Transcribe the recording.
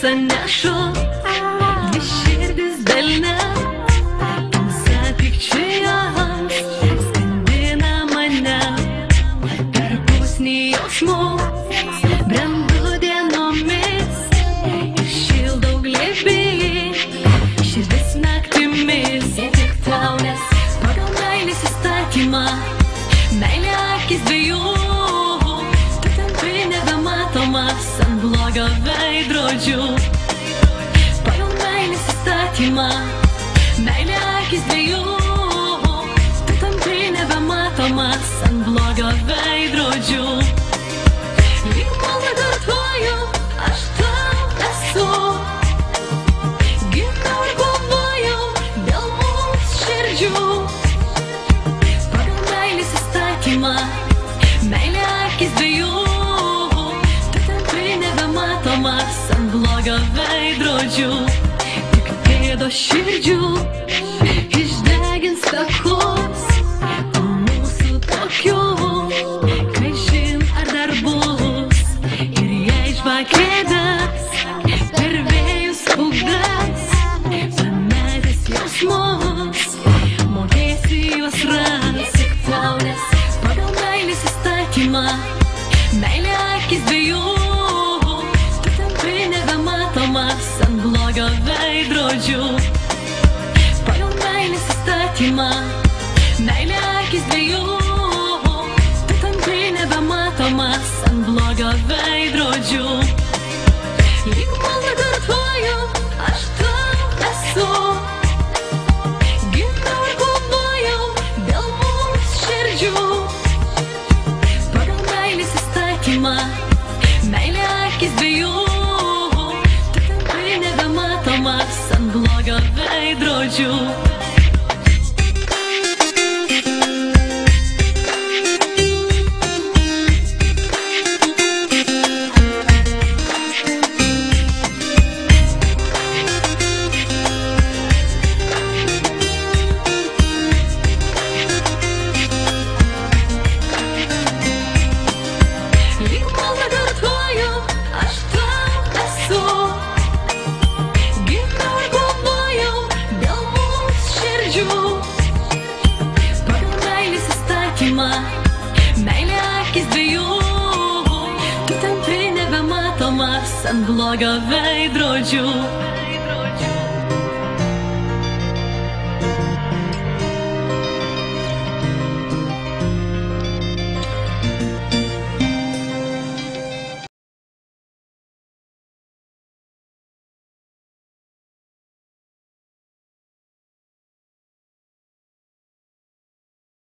šviesą nešu, dvi širdis delne, tamsa pykčioje skandina mane, per pusnį jausmų brendu dienomis ir šildau glėbį, širdis naktimis, tik tau, nes pagal meilės įstatymą, meilė akis dviejų, tu tampi nebematomas ant blogo veidrodžių. Pagal meilės įstatymą, meilė akis dviejų, tu tampi nebematomas ant blogo veidrodžių. Lyg maldą kartuoju, aš tau esu, gimiau ir kovojau dėl mūsų širdžių. Pagal meilės įstatymą, meilė akis dviejų, tu tampi nebematomas ant blogo veidrodžių. Tik pėdos širdžių išdegins takus, o mūsų tokių, kažin ar dar bus. Ir jei žvakėdas per vėjus pūgas, pametęs jausmus, mokėsi juos ras. Tik tau, nes pagal meilės įstatymą, meilė akis dviejų, tu tampi nebematomas ant blogo veidrodžių. Pagal meilės įstatymą, meilė akis dviejų, tu tampi nebematomas ant blogo veidrodžių. Lyg maldą kartuoju, aš tau esu, gimiau ir kovojau dėl mūsų širdžių. Pagal meilės įstatymą, meilė akis dviejų, tu tampi nebematomas ant blogo veidrodžių. Lyg maldą kartuoju, aš tau esu, gimiau ir kovojau dėl mūsų širdžių. Pagal meilės įstatymą, meilė akis dviejų, tu tampi nebematomas ant blogo veidrodžių.